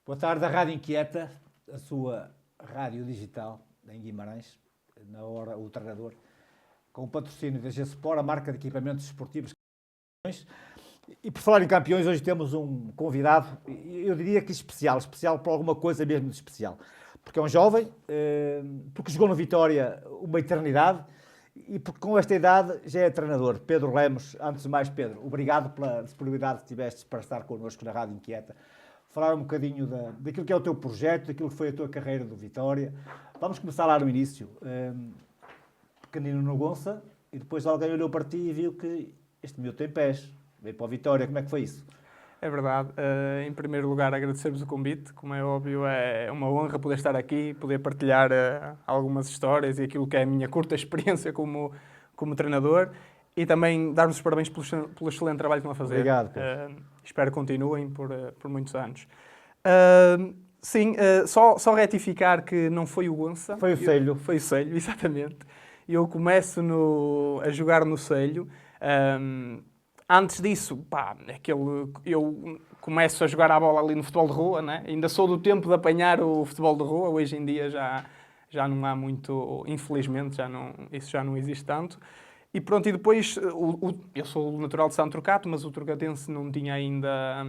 Boa tarde, a Rádio Inquieta, a sua rádio digital em Guimarães, na hora o treinador, com o patrocínio da G-Sport, a marca de equipamentos esportivos. E por falar em campeões, hoje temos um convidado, eu diria que especial por alguma coisa mesmo de especial. Porque é um jovem, porque jogou no Vitória uma eternidade e porque com esta idade já é treinador. Pedro Lemos, antes de mais, Pedro, obrigado pela disponibilidade que tiveste para estar connosco na Rádio Inquieta. Falar um bocadinho daquilo que é o teu projeto, daquilo que foi a tua carreira do Vitória. Vamos começar lá no início. Pequenino no Gonça, e depois alguém olhou para ti e viu que este miúdo tem pés. Veio para o Vitória, como é que foi isso? É verdade. Em primeiro lugar, agradecer-vos o convite. Como é óbvio, é uma honra poder estar aqui, poder partilhar algumas histórias e aquilo que é a minha curta experiência como treinador. E também dar-vos os parabéns pelo excelente trabalho que estão a fazer. Obrigado, Pedro. Espero que continuem por muitos anos. Sim, só retificar que não foi o Gonça. Foi o Celho. Foi o Celho, exatamente. Eu começo a jogar no Celho. Antes disso, eu começo a jogar a bola ali no futebol de rua, né? Ainda sou do tempo de apanhar o futebol de rua. Hoje em dia já não há muito, infelizmente, isso já não existe tanto. E pronto, e depois, eu sou natural de Santo Trocato, mas o trocatense não tinha ainda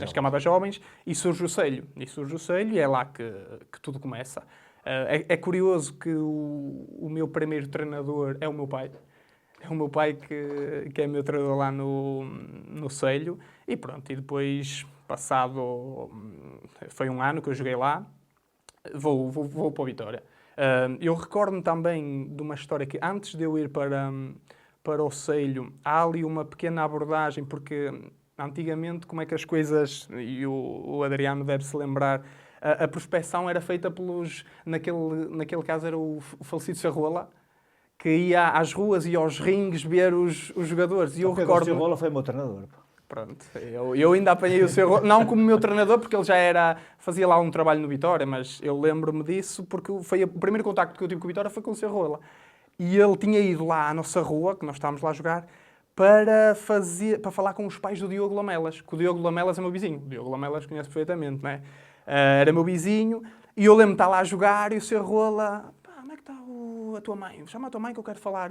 as camadas jovens, e surge o Celho. E é lá que tudo começa. É curioso que o meu primeiro treinador é o meu pai. É o meu pai que é meu treinador lá no Celho. E pronto, e depois, passado, foi um ano que eu joguei lá, vou para o Vitória. Eu recordo-me também de uma história que antes de eu ir para o Celho, há ali uma pequena abordagem, porque antigamente como é que as coisas, e o Adriano deve se lembrar, a prospecção era feita naquele caso era o falecido Sarrola, que ia às ruas e aos ringues ver os jogadores. E eu recordo. O Sarrola foi o meu treinador. Pronto, eu ainda apanhei o Sarrola, não como meu treinador, porque ele fazia lá um trabalho no Vitória, mas eu lembro-me disso porque foi o primeiro contacto que eu tive com o Vitória foi com o Sarrola. E ele tinha ido lá à nossa rua, que nós estávamos lá a jogar, para falar com os pais do Diogo Lamelas, que o Diogo Lamelas é meu vizinho. O Diogo Lamelas conhece perfeitamente, não é? Era meu vizinho, e eu lembro-me de estar lá a jogar e o Sarrola... Como é que está a tua mãe? Chama a tua mãe que eu quero falar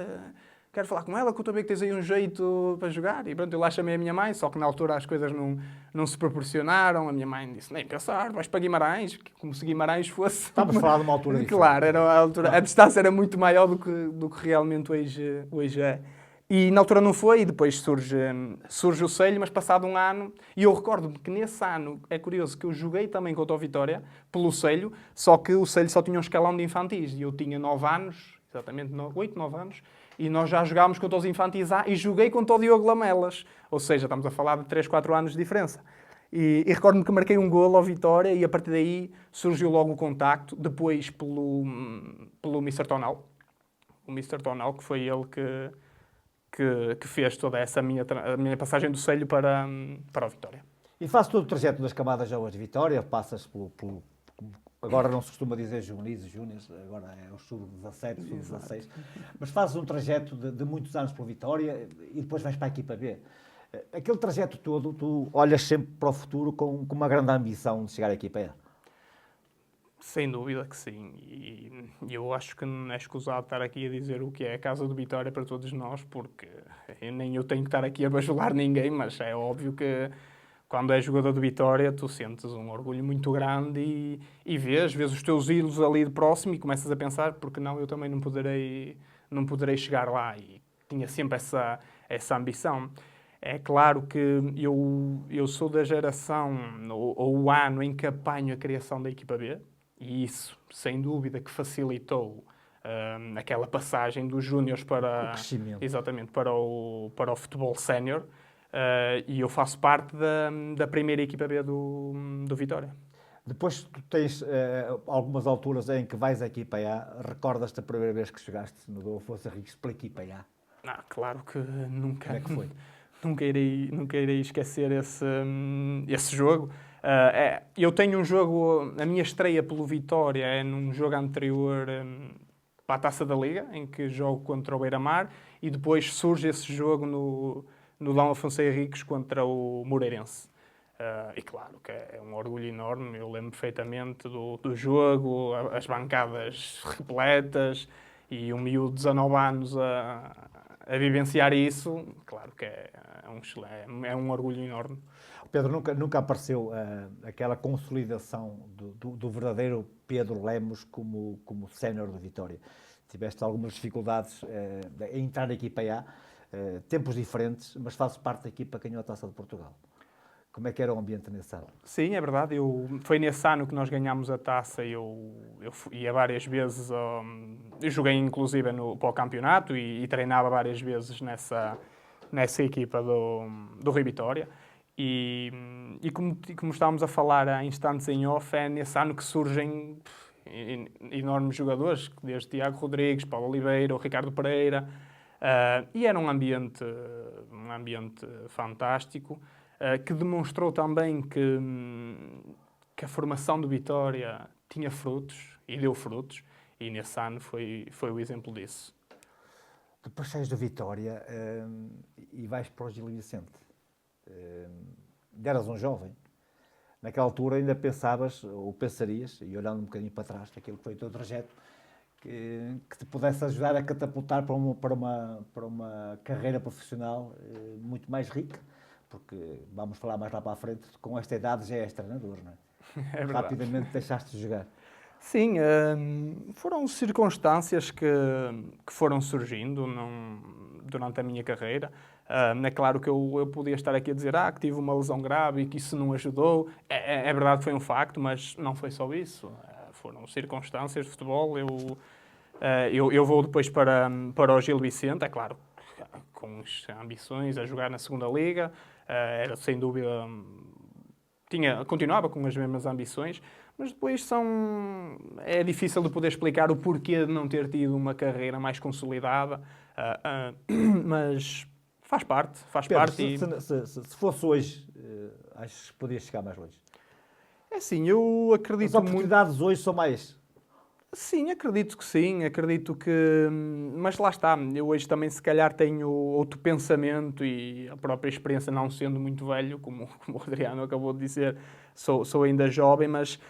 com ela, que eu estou a ver que tens aí um jeito para jogar. E pronto, eu lá chamei a minha mãe, só que na altura as coisas não se proporcionaram. A minha mãe disse, nem pensar, vais para Guimarães, como se Guimarães fosse... Estamos a falar de uma altura diferente. Claro, a distância era muito maior do que realmente hoje é. E na altura não foi, e depois surge o Celho, mas passado um ano, e eu recordo-me que nesse ano, é curioso, que eu joguei também contra o Vitória, pelo Celho, só que o Celho só tinha um escalão de infantis, e eu tinha 9 anos, exatamente 8, 9 anos, e nós já jogámos contra os infantis A, e joguei contra o Diogo Lamelas, ou seja, estamos a falar de 3, 4 anos de diferença. E recordo-me que marquei um golo ao Vitória, e a partir daí surgiu logo o contacto, depois pelo Mr. Tonal, o Mr. Tonal, que foi ele que fez toda essa a minha passagem do Celho para o Vitória. E fazes todo o trajeto das camadas jovens de Vitória, passas pelo agora não se costuma dizer juvenis e júniores, agora é o sub-17, sub-16, mas fazes um trajeto de muitos anos pelo Vitória e depois vais para a equipa B. Aquele trajeto todo, tu olhas sempre para o futuro com uma grande ambição de chegar à equipa A? Sem dúvida que sim. E eu acho que não é escusado estar aqui a dizer o que é a Casa do Vitória para todos nós, porque nem eu tenho que estar aqui a bajular ninguém, mas é óbvio que quando és jogador do Vitória tu sentes um orgulho muito grande e vês os teus ídolos ali de próximo e começas a pensar, porque não, eu também não poderei chegar lá. E tinha sempre essa ambição. É claro que eu sou da geração, ou o ano em que apanho a criação da equipa B, e isso, sem dúvida, que facilitou aquela passagem dos júniores para, exatamente, para o futebol sénior. E eu faço parte da primeira equipa B do Vitória. Depois tu tens algumas alturas em que vais à equipa A, recordas-te a primeira vez que jogaste no Adolfo Henriques pela equipa A? Claro que nunca. Como é que foi? Nunca irei esquecer esse jogo. Eu tenho um jogo, a minha estreia pelo Vitória é num jogo anterior para a Taça da Liga, em que jogo contra o Beira-Mar, e depois surge esse jogo no Dom Afonso Henriques contra o Moreirense. E claro que é um orgulho enorme. Eu lembro perfeitamente do jogo, as bancadas repletas e um miúdo de 19 anos a vivenciar isso. Claro que é um orgulho enorme. Pedro, nunca apareceu aquela consolidação do verdadeiro Pedro Lemos como sénior do Vitória. Tiveste algumas dificuldades em entrar na equipa A, tempos diferentes, mas fazes parte da equipa que ganhou a Taça de Portugal. Como é que era o ambiente nesse ano? Sim, é verdade. Foi nesse ano que nós ganhámos a taça. Eu ia várias vezes. Eu joguei inclusive para o campeonato e treinava várias vezes nessa equipa do Rio Vitória. E como estávamos a falar há instantes em off, é nesse ano que surgem enormes jogadores, desde Tiago Rodrigues, Paulo Oliveira, o Ricardo Pereira. E era um ambiente fantástico. Que demonstrou também que a formação do Vitória tinha frutos e deu frutos, e nesse ano foi o exemplo disso. Depois sais do Vitória e vais para o Gil Vicente. Eras um jovem. Naquela altura ainda pensavas, ou pensarias, e olhando um bocadinho para trás, aquilo que foi o teu trajeto, que te pudesse ajudar a catapultar para uma carreira profissional muito mais rica. Porque, vamos falar mais lá para a frente, com esta idade já és treinador, não é? É verdade. Rapidamente deixaste de jogar. Sim, foram circunstâncias que foram surgindo durante a minha carreira. É claro que eu podia estar aqui a dizer que tive uma lesão grave e que isso não ajudou. É verdade, foi um facto, mas não foi só isso. Foram circunstâncias de futebol. Eu vou depois para o Gil Vicente, é claro, com ambições a jogar na segunda Liga. Era sem dúvida... Continuava com as mesmas ambições, mas depois é difícil de poder explicar o porquê de não ter tido uma carreira mais consolidada, mas faz parte. Pedro, se fosse hoje, acho que podias chegar mais longe. É assim, eu acredito muito... As oportunidades hoje são mais... Sim, acredito que... Mas lá está, eu hoje também se calhar tenho outro pensamento e a própria experiência, não sendo muito velho, como o Adriano acabou de dizer, sou ainda jovem, mas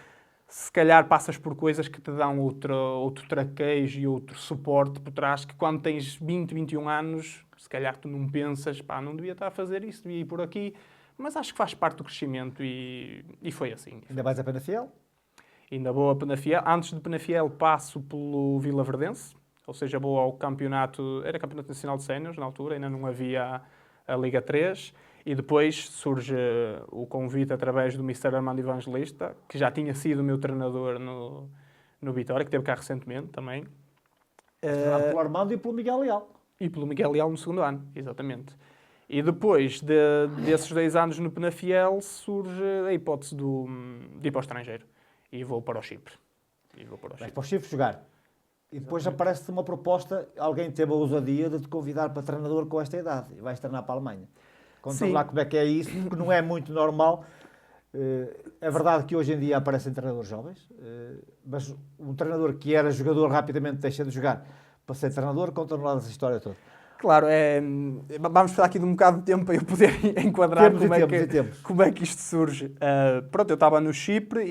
se calhar passas por coisas que te dão outro traquejo e outro suporte por trás, que quando tens 20, 21 anos, se calhar tu não pensas, não devia estar a fazer isso, devia ir por aqui, mas acho que faz parte do crescimento e foi assim. Ainda vais a Penafiel? Ainda vou a Penafiel. Antes de Penafiel passo pelo Vila Verdense, ou seja, vou ao campeonato, era campeonato nacional de séniores na altura, ainda não havia a Liga 3, e depois surge o convite através do Mr. Armando Evangelista, que já tinha sido o meu treinador no Vitória, que esteve cá recentemente também. Pelo Armando e pelo Miguel Leal. E pelo Miguel Leal no segundo ano, exatamente. E depois desses 2 anos no Penafiel surge a hipótese de ir para o estrangeiro. E vou para o Chipre. Vais para o Chipre jogar. E depois aparece-te uma proposta, alguém teve a ousadia de te convidar para treinador com esta idade. E vais treinar para a Alemanha. Conta-me lá como é que é isso, porque não é muito normal. É verdade que hoje em dia aparecem treinadores jovens, mas um treinador que era jogador rapidamente deixa de jogar para ser treinador. Conta-me lá dessa história toda. Claro, vamos falar aqui de um bocado de tempo para eu poder enquadrar como é que isto surge. Pronto, eu estava no Chipre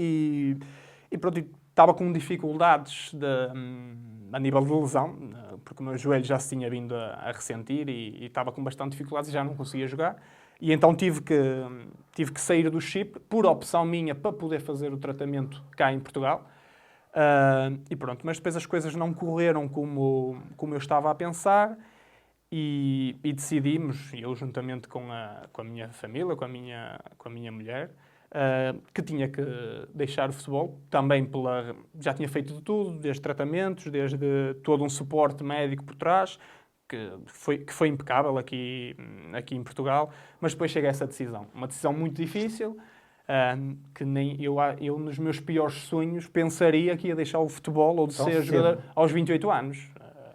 e pronto, estava com dificuldades a nível de lesão, porque o meu joelho já se tinha vindo a ressentir e estava com bastante dificuldades e já não conseguia jogar. E então tive que sair do Chipre, por opção minha, para poder fazer o tratamento cá em Portugal. E pronto, mas depois as coisas não correram como eu estava a pensar. E decidimos, eu juntamente com a minha família, com a minha mulher, que tinha que deixar o futebol, também já tinha feito de tudo, desde tratamentos, desde todo um suporte médico por trás, que foi impecável aqui em Portugal, mas depois chega a essa decisão. Uma decisão muito difícil, que nem eu nos meus piores sonhos pensaria que ia deixar o futebol ou de ser jogador aos 28 anos.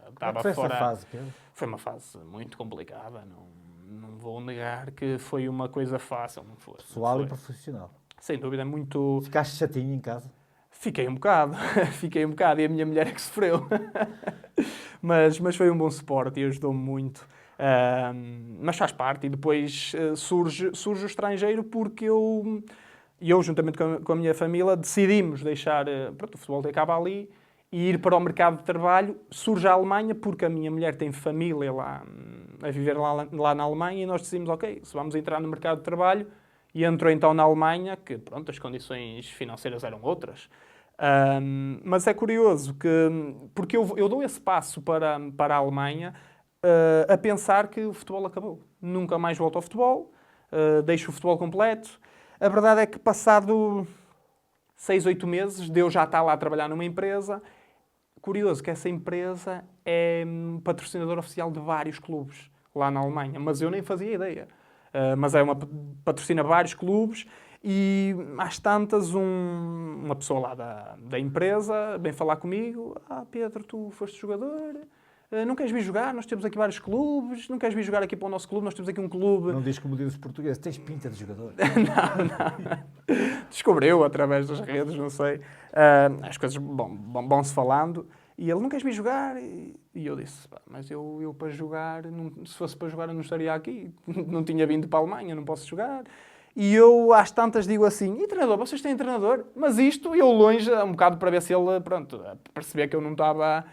Estava fora... Essa fase, Pedro? Foi uma fase muito complicada, não vou negar que foi uma coisa fácil. Não foi, pessoal não foi. E profissional. Sem dúvida, muito... Ficaste chatinho em casa? Fiquei um bocado, e a minha mulher é que sofreu. mas foi um bom suporte e ajudou-me muito. Mas faz parte. E depois surge o estrangeiro porque eu juntamente com a minha família, decidimos deixar pronto, o futebol acaba ali e ir para o mercado de trabalho. Surge a Alemanha porque a minha mulher tem família lá, a viver lá na Alemanha, e nós decidimos, ok, se vamos entrar no mercado de trabalho, e entrou então na Alemanha, que pronto, as condições financeiras eram outras. Mas é curioso, porque eu dou esse passo para a Alemanha a pensar que o futebol acabou. Nunca mais volto ao futebol, deixo o futebol completo. A verdade é que passado 6, 8 meses, Deus já está lá a trabalhar numa empresa. Curioso que essa empresa é patrocinador oficial de vários clubes lá na Alemanha, mas eu nem fazia ideia. Mas patrocina vários clubes e às tantas uma pessoa lá da empresa vem falar comigo. Pedro, tu foste jogador, não queres vir jogar? Nós temos aqui vários clubes, não queres vir jogar aqui para o nosso clube? Nós temos aqui um clube... Não diz como diz os portugueses, tens pinta de jogador. Não. Descobriu através das redes, não sei. As coisas vão-se falando. E ele, não queres vir jogar? E eu disse, mas eu para jogar, se fosse para jogar eu não estaria aqui. Não tinha vindo para a Alemanha, não posso jogar. E eu às tantas digo assim, e treinador, vocês têm treinador? Mas isto, eu longe, um bocado para ver se ele, pronto, percebia que eu não estava...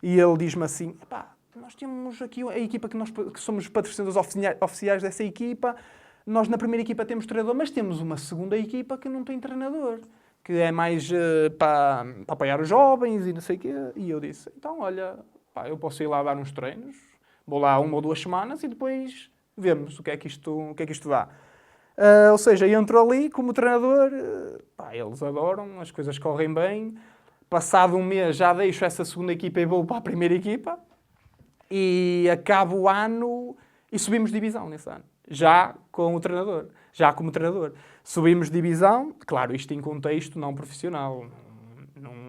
E ele diz-me assim, nós temos aqui a equipa que somos patrocinadores oficiais dessa equipa, nós na primeira equipa temos treinador, mas temos uma segunda equipa que não tem treinador, que é mais para apoiar os jovens e não sei o quê. E eu disse, então olha, eu posso ir lá dar uns treinos, vou lá 1 ou 2 semanas e depois vemos o que é que isto dá. Ou seja, entro ali como treinador, eles adoram, as coisas correm bem. Passado um mês já deixo essa segunda equipa e vou para a primeira equipa. E acabo o ano e subimos divisão nesse ano. Já com o treinador. Já como treinador. Subimos divisão, claro, isto em contexto não profissional.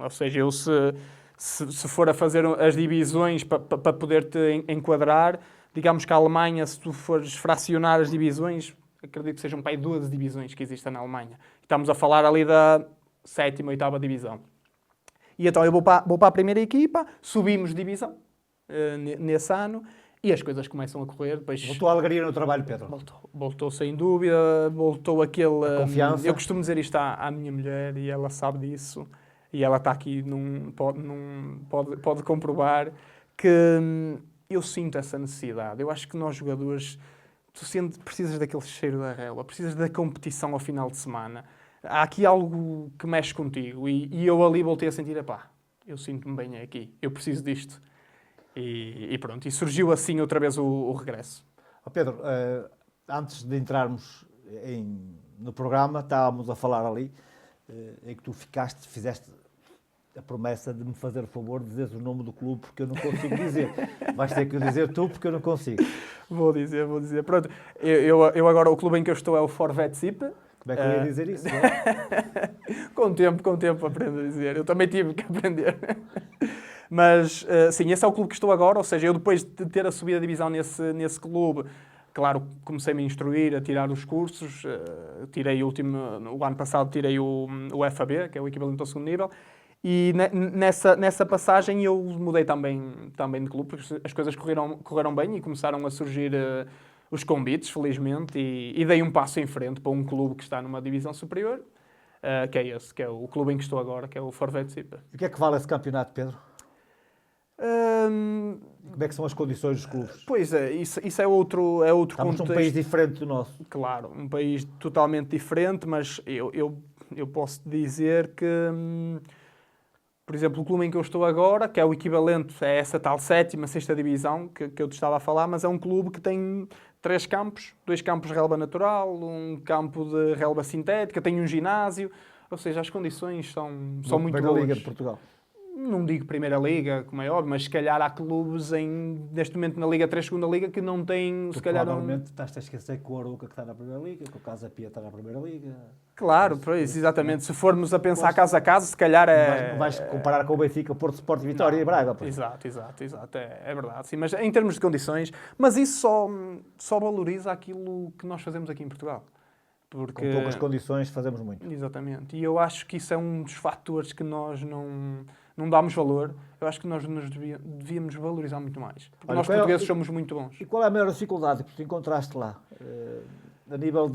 Ou seja, eu se for a fazer as divisões para poder-te enquadrar, digamos que a Alemanha, se tu fores fracionar as divisões, acredito que sejam para aí 12 divisões que existem na Alemanha. Estamos a falar ali da 7ª, 8ª divisão. E então eu vou para a primeira equipa, subimos de divisão nesse ano e as coisas começam a correr. Depois... Voltou a alegria no trabalho, Pedro? Voltou sem dúvida, voltou aquele... A confiança? Eu costumo dizer isto à minha mulher e ela sabe disso. E ela está aqui, pode comprovar que eu sinto essa necessidade. Eu acho que nós jogadores, precisas daquele cheiro da relva, precisas da competição ao final de semana. Há aqui algo que mexe contigo e eu ali voltei a sentir, eu sinto-me bem aqui, eu preciso disto. E pronto, e surgiu assim outra vez o regresso. Pedro, antes de entrarmos no programa, estávamos a falar ali, em que tu fizeste a promessa de me fazer o favor de dizeres o nome do clube, porque eu não consigo dizer. Vais ter que dizer tu, porque eu não consigo. Vou dizer. Pronto, eu agora, o clube em que eu estou é o Forvet Sippe. Como é que eu ia dizer isso? Com o tempo aprendo a dizer. Eu também tive que aprender. Mas, sim, esse é o clube que estou agora. Ou seja, eu depois de ter a subida de divisão nesse clube, claro, comecei-me a instruir, a tirar os cursos. Tirei o ano passado tirei o FAB, que é o equivalente ao 2º nível. E nessa passagem eu mudei também de clube, porque as coisas correram bem e começaram a surgir... os convites, felizmente, e dei um passo em frente para um clube que está numa divisão superior, que é esse, que é o clube em que estou agora, que é o Forvet Sippe. E o que é que vale esse campeonato, Pedro? Como é que são as condições dos clubes? Pois é, isso é outro Estamos contexto. num país diferente do nosso. Claro, um país totalmente diferente, mas eu posso dizer que... por exemplo, o clube em que eu estou agora, que é o equivalente a essa tal 7ª, 6ª divisão que eu te estava a falar, mas é um clube que tem 3 campos, 2 campos de relva natural, um campo de relva sintética, tem um ginásio, ou seja, as condições são muito boas. Primeira Liga de Portugal. Não digo Primeira Liga, como é óbvio, mas se calhar há clubes neste momento na Liga 3, 2ª Liga, que não têm, se calhar... Provavelmente estás a esquecer que o Arouca que está na Primeira Liga, que o Casa Pia está na Primeira Liga... Claro, pois, exatamente. Se formos a pensar casa a casa, se calhar é... Não vais comparar com o Benfica, Porto, Sport, Vitória e Braga. Pois. Exato. É verdade. Sim, mas em termos de condições... Mas isso só valoriza aquilo que nós fazemos aqui em Portugal. Porque... Com poucas condições fazemos muito. Exatamente. E eu acho que isso é um dos fatores que nós não damos valor. Eu acho que nós devíamos valorizar muito mais. Porque Olha, nós portugueses somos muito bons. E qual é a maior dificuldade que tu encontraste lá? A nível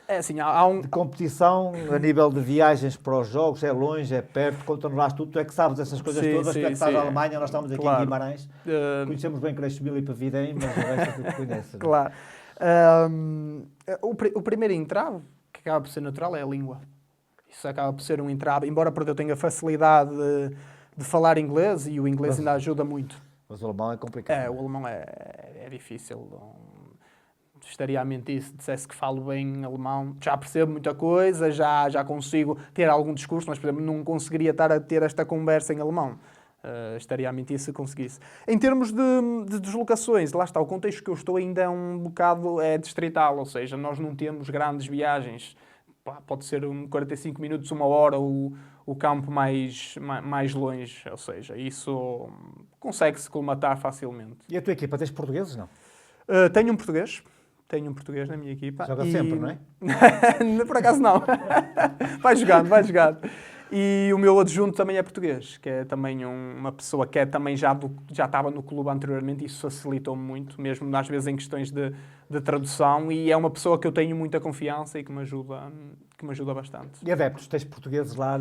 É assim, há um... de competição, a nível de viagens para os jogos, é longe, é perto, conta-nos lá tudo, tu é que sabes essas coisas Sim, todas, tu é que sim, estás sim. na Alemanha, nós estamos aqui Claro. em Guimarães, conhecemos bem Creixeville e Pavidem, mas o resto tu conheces. Não é? Claro. O primeiro entrave, que acaba por ser natural, é a língua. Isso acaba por ser um entrave, embora porque eu tenha facilidade de falar inglês, e o inglês ainda ajuda muito. Mas o alemão é complicado. O alemão é difícil. Estaria a mentir se dissesse que falo bem alemão. Já percebo muita coisa, já consigo ter algum discurso, mas, por exemplo, não conseguiria estar a ter esta conversa em alemão. Estaria a mentir se conseguisse. Em termos de deslocações, lá está, o contexto que eu estou ainda é um bocado distrital, ou seja, nós não temos grandes viagens. Pode ser 45 minutos, 1 hora, o campo mais longe, ou seja, isso consegue-se colmatar facilmente. E a tua equipa, tens portugueses, não? Tenho um português na minha equipa. Joga sempre, não é? Por acaso não. Vai jogando. E o meu adjunto também é português, que é também uma pessoa que também já estava no clube anteriormente, e isso facilitou-me muito, mesmo às vezes em questões de tradução, e é uma pessoa que eu tenho muita confiança e que me ajuda bastante. E adeptos, tens portugueses lá,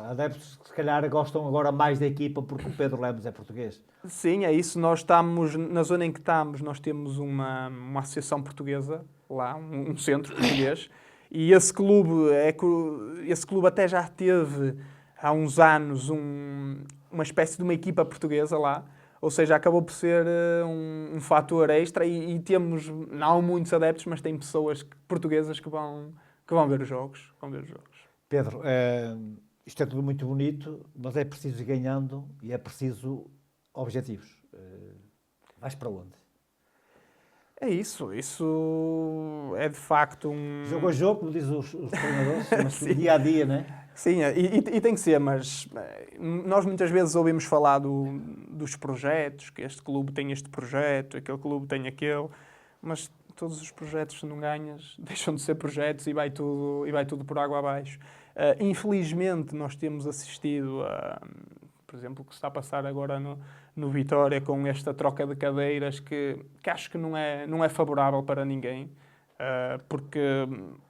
adeptos que se calhar gostam agora mais da equipa porque o Pedro Lemos é português. Sim, é isso. Nós estamos, na zona em que estamos, nós temos uma associação portuguesa lá, um centro português, e esse clube até já teve há uns anos uma espécie de uma equipa portuguesa lá, ou seja, acabou por ser um fator extra, e temos, não muitos adeptos, mas tem pessoas portuguesas que vão ver os jogos. Pedro, isto é tudo muito bonito, mas é preciso ir ganhando e é preciso objetivos. Vais para onde? É isso é de facto Jogo a jogo, como dizem os treinadores, mas dia a dia, não é? Sim, e tem que ser, mas nós muitas vezes ouvimos falar dos projetos, que este clube tem este projeto, aquele clube tem aquele, mas todos os projetos, se não ganhas, deixam de ser projetos e vai tudo por água abaixo. Infelizmente, nós temos assistido a, por exemplo, o que se está a passar agora no Vitória, com esta troca de cadeiras, que acho que não é favorável para ninguém, porque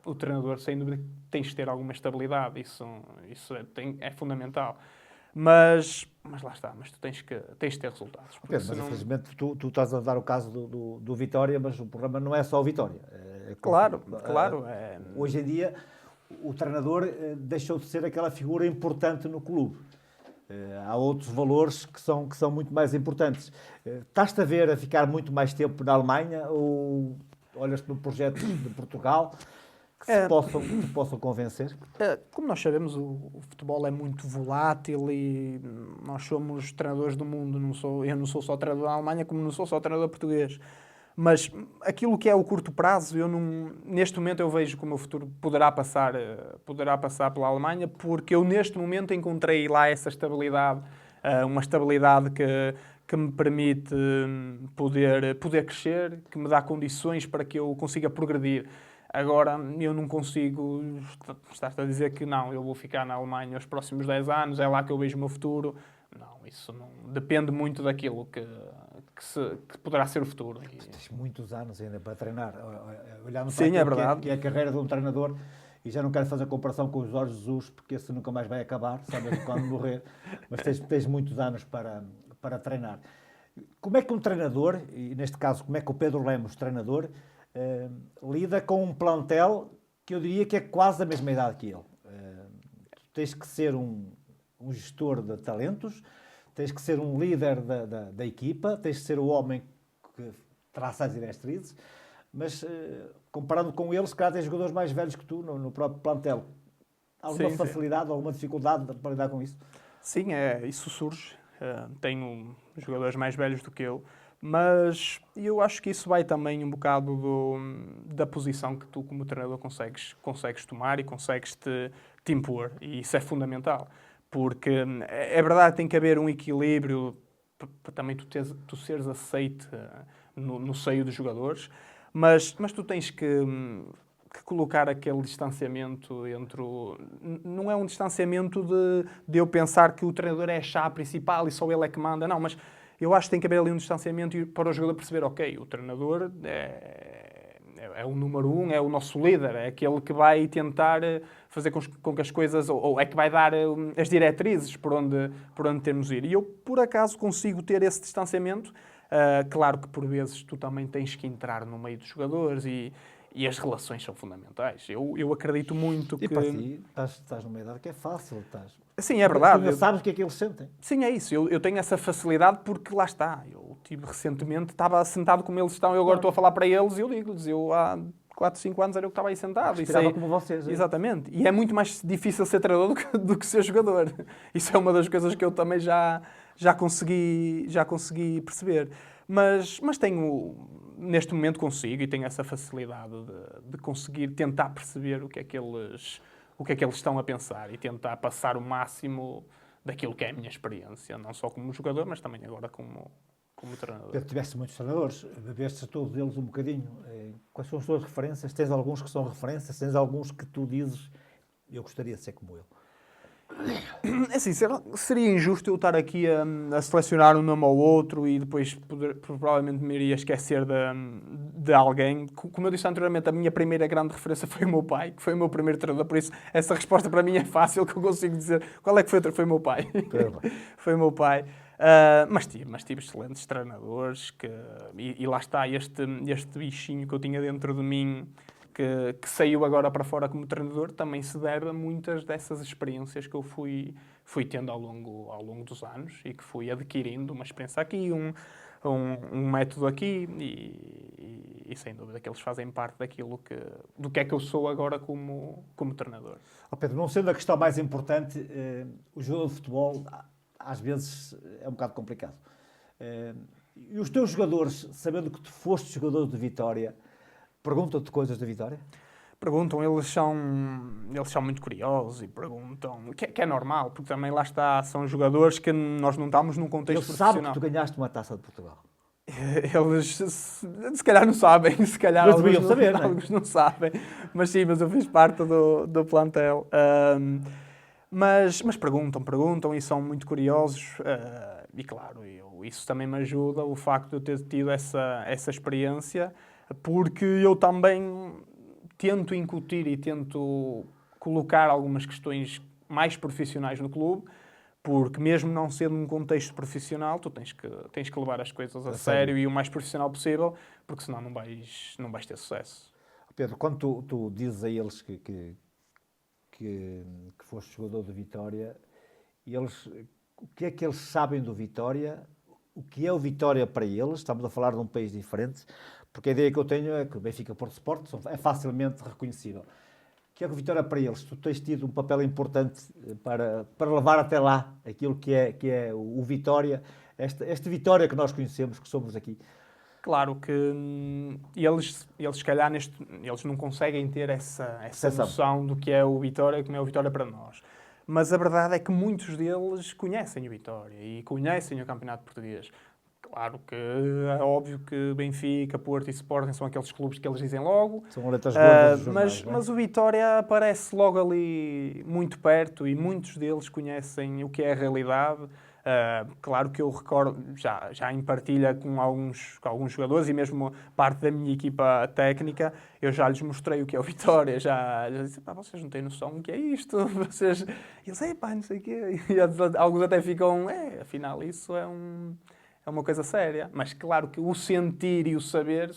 o treinador, sem dúvida, tens de ter alguma estabilidade, isso é fundamental. Mas lá está, mas tu tens de ter resultados. Pedro, mas infelizmente tu estás a dar o caso do Vitória, mas o problema não é só o Vitória. Claro. Hoje em dia, o treinador deixou de ser aquela figura importante no clube. Há outros valores que são muito mais importantes. Estás-te a ficar muito mais tempo na Alemanha, ou olhas para projetos de Portugal que te possam convencer? Como nós sabemos, o futebol é muito volátil e nós somos treinadores do mundo. Eu não sou só treinador da Alemanha, como não sou só treinador português. Mas aquilo que é o curto prazo, neste momento eu vejo que o meu futuro poderá passar pela Alemanha, porque eu neste momento encontrei lá essa estabilidade, uma estabilidade que me permite poder crescer, que me dá condições para que eu consiga progredir. Agora, eu não consigo estar-te a dizer que não, eu vou ficar na Alemanha os próximos 10 anos, é lá que eu vejo o meu futuro. Não, isso não depende muito daquilo que poderá ser o futuro. Tens muitos anos ainda para treinar. Olhando Sim, para é verdade. Que é a carreira de um treinador, e já não quero fazer comparação com o Jorge Jesus, porque esse nunca mais vai acabar, sabe quando morrer, mas tens muitos anos para treinar. Como é que um treinador, e neste caso como é que o Pedro Lemos, treinador, lida com um plantel que eu diria que é quase da mesma idade que ele? Tu tens que ser um gestor de talentos, tens que ser um líder da equipa, tens que ser o homem que traça as diretrizes, mas comparando com eles, se calhar tens jogadores mais velhos que tu no próprio plantel. Alguma facilidade, alguma dificuldade para lidar com isso? Sim, isso surge. Tenho jogadores mais velhos do que eu, mas eu acho que isso vai também um bocado da posição que tu, como treinador, consegues tomar e consegues te impor, e isso é fundamental. Porque é verdade, tem que haver um equilíbrio para também tu seres aceite no seio dos jogadores, mas tu tens que que colocar aquele distanciamento entre o... Não é um distanciamento de eu pensar que o treinador é a chave principal e só ele é que manda, não, mas eu acho que tem que haver ali um distanciamento para o jogador perceber, ok, o treinador é o número um, é o nosso líder, é aquele que vai tentar fazer com que as coisas, ou é que vai dar as diretrizes por onde temos de ir. E eu, por acaso, consigo ter esse distanciamento. Claro que, por vezes, tu também tens que entrar no meio dos jogadores e as relações são fundamentais. Eu acredito muito E que... para ti, estás numa idade que é fácil. Sim, é verdade. Tu ainda sabes o que é que eles sentem. Sim, é isso. Eu tenho essa facilidade porque lá está. Eu tive recentemente, estava sentado como eles estão, eu agora estou a falar para eles e eu digo-lhes, eu há 4, 5 anos era eu que estava aí sentado. Respirava como vocês. Exatamente. E é muito mais difícil ser treinador do que ser jogador. Isso é uma das coisas que eu também já consegui perceber. Mas neste momento consigo e tenho essa facilidade de conseguir tentar perceber o que é que eles estão a pensar e tentar passar o máximo daquilo que é a minha experiência, não só como jogador, mas também agora como treinador. Pedro, tiveste muitos treinadores, bebeste todos eles um bocadinho. Quais são as tuas referências? Tens alguns que são referências? Tens alguns que tu dizes, eu gostaria de ser como ele? Assim, seria injusto eu estar aqui a selecionar um nome ou outro e depois provavelmente me iria esquecer de alguém. Como eu disse anteriormente, a minha primeira grande referência foi o meu pai, que foi o meu primeiro treinador, por isso essa resposta para mim é fácil, que eu consigo dizer qual é que foi. Foi o meu pai. Foi o meu pai. Mas tive excelentes treinadores e lá está este bichinho que eu tinha dentro de mim que saiu agora para fora como treinador, também se deve a muitas dessas experiências que eu fui tendo ao longo dos anos e que fui adquirindo uma experiência aqui, um método aqui e sem dúvida que eles fazem parte do que é que eu sou agora como treinador. Pedro, não sendo a questão mais importante, o jogador de futebol às vezes é um bocado complicado. E os teus jogadores, sabendo que tu foste jogador de Vitória, perguntam-te coisas da Vitória? Perguntam, eles são muito curiosos e perguntam, que é normal, porque também lá está, são jogadores que nós não estamos num contexto profissional. Eles sabem que tu ganhaste uma taça de Portugal. Eles se calhar não sabem, se calhar mas deviam saber, alguns não sabem, mas sim, mas eu fiz parte do plantel. Mas perguntam e são muito curiosos e claro, isso também me ajuda, o facto de eu ter tido essa experiência, porque eu também tento incutir e tento colocar algumas questões mais profissionais no clube, porque mesmo não sendo um contexto profissional, tu tens que levar as coisas a sério e o mais profissional possível, porque senão não vais ter sucesso. Pedro, quando tu dizes a eles que foste jogador de Vitória, o que é que eles sabem do Vitória? O que é o Vitória para eles? Estamos a falar de um país diferente, porque a ideia que eu tenho é que o Benfica Porto Sport é facilmente reconhecível. O que é que o Vitória para eles? Tu tens tido um papel importante para levar até lá aquilo que é o Vitória, este Vitória que nós conhecemos, que somos aqui. Claro que eles se calhar eles não conseguem ter essa noção do que é o Vitória, como é o Vitória para nós. Mas a verdade é que muitos deles conhecem o Vitória e conhecem o Campeonato Português. Claro que é óbvio que Benfica, Porto e Sporting são aqueles clubes que eles dizem logo. São letras gordas dos jornais, mas o Vitória aparece logo ali muito perto e muitos deles conhecem o que é a realidade. Claro que eu recordo, já em partilha com alguns jogadores e mesmo parte da minha equipa técnica, eu já lhes mostrei o que é o Vitória, já disse, vocês não têm noção do que é isto, eles, não sei o quê, e alguns até ficam, afinal isso é uma coisa séria, mas claro que o sentir e o saber,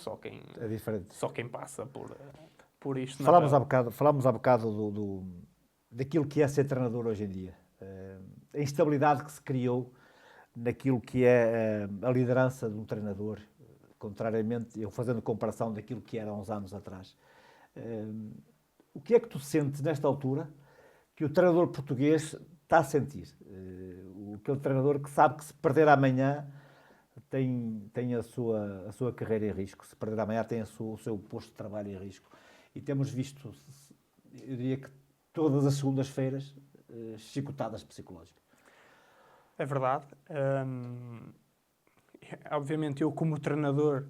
é diferente. Só quem passa por isto. Falámos há bocado daquilo que é ser treinador hoje em dia. A instabilidade que se criou naquilo que é a liderança de um treinador, contrariamente, eu fazendo comparação daquilo que era há uns anos atrás. O que é que tu sentes nesta altura que o treinador português está a sentir? Aquele treinador que sabe que se perder amanhã tem a sua carreira em risco, se perder amanhã tem o seu posto de trabalho em risco. E temos visto, eu diria que todas as segundas-feiras, chicotadas psicológicas. É verdade. Obviamente, eu como treinador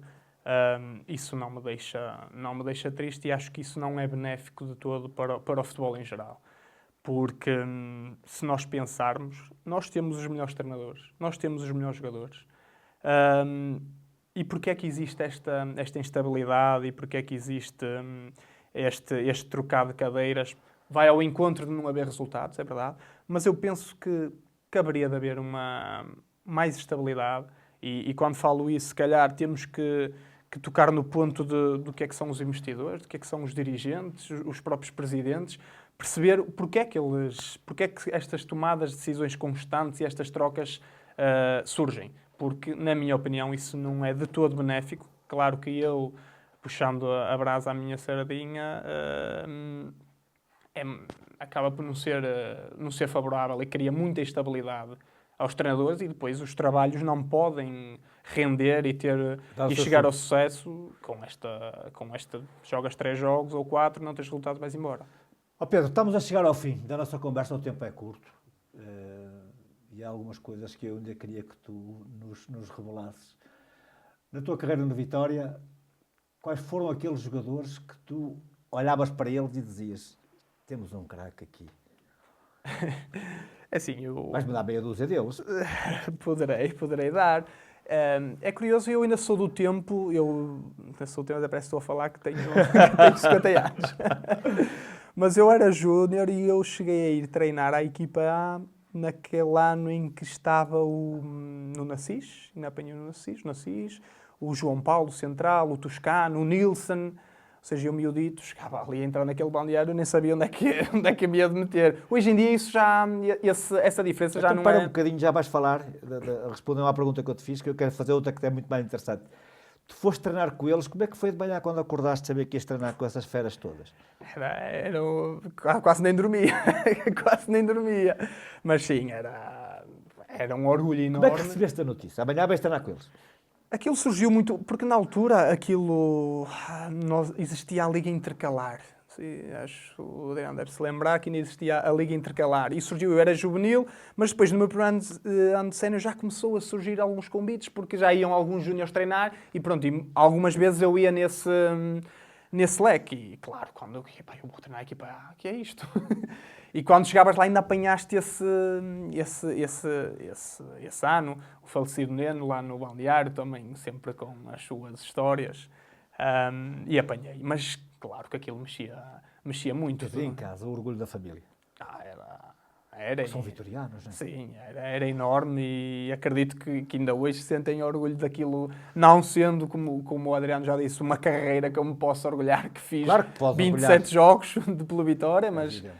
Isso não me deixa triste e acho que isso não é benéfico de todo para o futebol em geral. Porque se nós pensarmos, nós temos os melhores treinadores, nós temos os melhores jogadores. E porquê é que existe esta instabilidade e porquê é que existe este trocado de cadeiras? Vai ao encontro de não haver resultados, é verdade, mas eu penso que caberia de haver mais estabilidade e quando falo isso, se calhar temos que tocar no ponto do que é que são os investidores, do que é que são os dirigentes, os próprios presidentes, perceber porque é que estas tomadas de decisões constantes e estas trocas surgem. Porque, na minha opinião, isso não é de todo benéfico. Claro que eu, puxando a brasa à minha sardinha, acaba por não ser favorável e cria muita instabilidade aos treinadores e depois os trabalhos não podem render e chegar ao sucesso com esta jogas 3 jogos ou 4, não tens resultados, vais embora. Pedro, estamos a chegar ao fim da nossa conversa, o tempo é curto e há algumas coisas que eu ainda queria que tu nos revelasses. Na tua carreira no Vitória, quais foram aqueles jogadores que tu olhavas para eles e dizias: temos um craque aqui? Assim, Vais-me dar meia dúzia deles. Poderei dar. É curioso, eu ainda sou do tempo, parece que estou a falar que tenho 50 anos. Mas eu era júnior e eu cheguei a ir treinar à equipa A naquele ano em que estava no Nassis, ainda apanhei no Nassis, o João Paulo Central, o Toscano, o Nilsson, ou seja, eu miudito, chegava ali a entrar naquele balneário e nem sabia onde é que havia de meter. Hoje em dia isso essa diferença então, já não para é... um bocadinho, já vais falar, respondendo à pergunta que eu te fiz, que eu quero fazer outra que é muito mais interessante. Tu foste treinar com eles, como é que foi de manhã quando acordaste saber que ias treinar com essas feras todas? Quase nem dormia, quase nem dormia. Mas sim, era um orgulho enorme. Como é que recebeste a notícia? Amanhã vais treinar com eles? Aquilo surgiu muito, porque na altura existia a Liga Intercalar. Sim, acho que o Adriano deve se lembrar que ainda existia a Liga Intercalar. E surgiu, eu era juvenil, mas depois no meu primeiro ano de sénior já começou a surgir alguns convites, porque já iam alguns júniores treinar e pronto, e algumas vezes eu ia nesse leque. E claro, quando eu vou treinar a equipa, que é isto? E quando chegavas lá ainda apanhaste esse ano, o falecido Neno lá no balneário também, sempre com as suas histórias. E apanhei, mas claro que aquilo mexia muito. Teve em casa o orgulho da família. Era. São vitorianos, não é? Sim, era enorme e acredito que ainda hoje sentem orgulho daquilo, não sendo, como o Adriano já disse, uma carreira que eu me posso orgulhar, que fiz claro que 27 orgulhar. jogos pela Vitória, mas é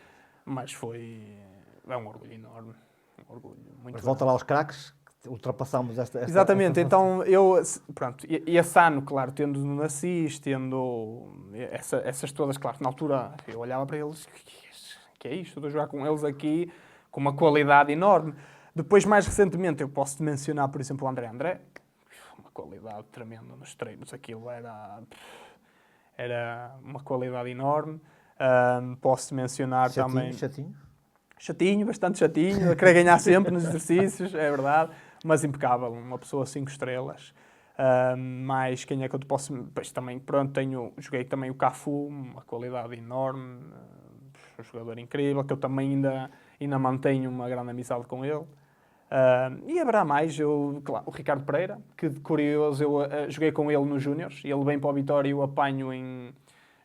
um orgulho enorme. Um orgulho muito mas volta lá aos craques, ultrapassámos esta Exatamente, então pronto, e esse ano, claro, tendo no Nassis, tendo essas todas, claro, na altura eu olhava para eles, que é isto? Estou a jogar com eles aqui com uma qualidade enorme. Depois, mais recentemente, eu posso mencionar, por exemplo, o André, uma qualidade tremenda nos treinos, aquilo era uma qualidade enorme. Posso mencionar também... Chatinho, bastante chatinho, a querer ganhar sempre nos exercícios, é verdade, mas impecável, uma pessoa 5 estrelas. Mas quem é que eu te posso... Pois também, pronto, joguei também o Cafu, uma qualidade enorme, um jogador incrível, que eu também ainda mantenho uma grande amizade com ele. E haverá mais, claro, o Ricardo Pereira, que curioso, eu joguei com ele nos Júniors, e ele vem para o Vitória e eu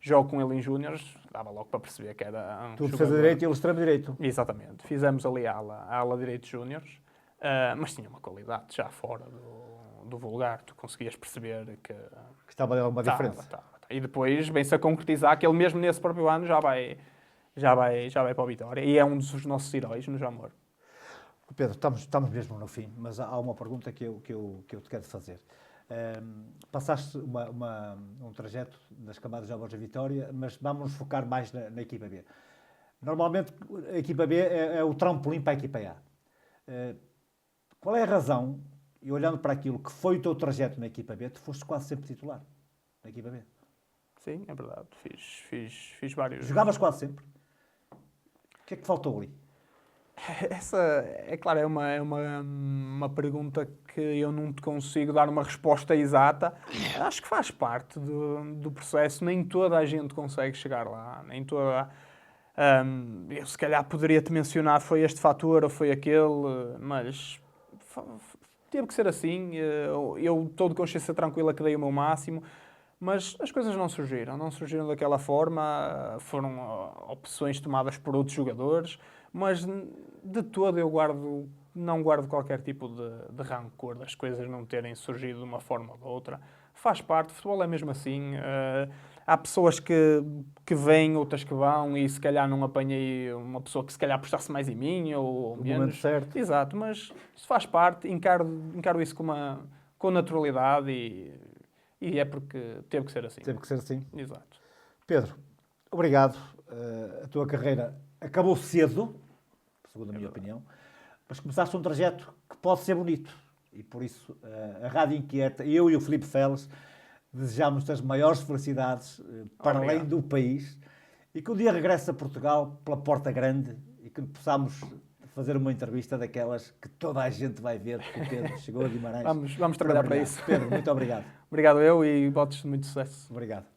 jogo com ele em Júniors, dava logo para perceber que era tu defesa direito e ele extremo direito. Exatamente. Fizemos ali a ala direito Júniors, mas tinha uma qualidade já fora do vulgar. Tu conseguias perceber que estava alguma diferença. E depois vem-se a concretizar que ele mesmo nesse próprio ano já vai para o Vitória. E é um dos nossos heróis no Jamor. Pedro, estamos mesmo no fim, mas há uma pergunta que eu te quero fazer. Passaste um trajeto das camadas jovens da Vitória, mas vamos nos focar mais na equipa B. Normalmente a equipa B é o trampolim para a equipa A. Qual é a razão, e olhando para aquilo que foi o teu trajeto na equipa B, tu foste quase sempre titular na equipa B? Sim, é verdade. Fiz vários... Jogavas quase sempre? O que é que faltou ali? Essa, é claro, uma pergunta que eu não te consigo dar uma resposta exata. Acho que faz parte do processo. Nem toda a gente consegue chegar lá. Nem toda. Eu se calhar poderia-te mencionar foi este fator ou foi aquele, mas teve que ser assim. Eu estou de consciência tranquila que dei o meu máximo. Mas as coisas não surgiram daquela forma, foram opções tomadas por outros jogadores, mas de todo não guardo qualquer tipo de rancor das coisas não terem surgido de uma forma ou de outra. Faz parte, o futebol é mesmo assim. Há pessoas que vêm, outras que vão, e se calhar não apanhei uma pessoa que se calhar apostasse mais em mim ou No menos. momento certo. Exato, mas isso faz parte, encaro isso com naturalidade e é porque teve que ser assim. Teve que ser assim. Exato. Pedro, obrigado. A tua carreira acabou cedo, segundo a minha opinião, mas começaste um trajeto que pode ser bonito. E por isso a Rádio Inquieta, eu e o Filipe Feles, desejamos-te as maiores felicidades para Obrigado. além do país e que um dia regresse a Portugal pela porta grande e que possamos fazer uma entrevista daquelas que toda a gente vai ver, porque o Pedro chegou a Guimarães. Vamos trabalhar para brilhar. isso. Pedro, muito obrigado. Obrigado eu e votos de muito sucesso. Obrigado.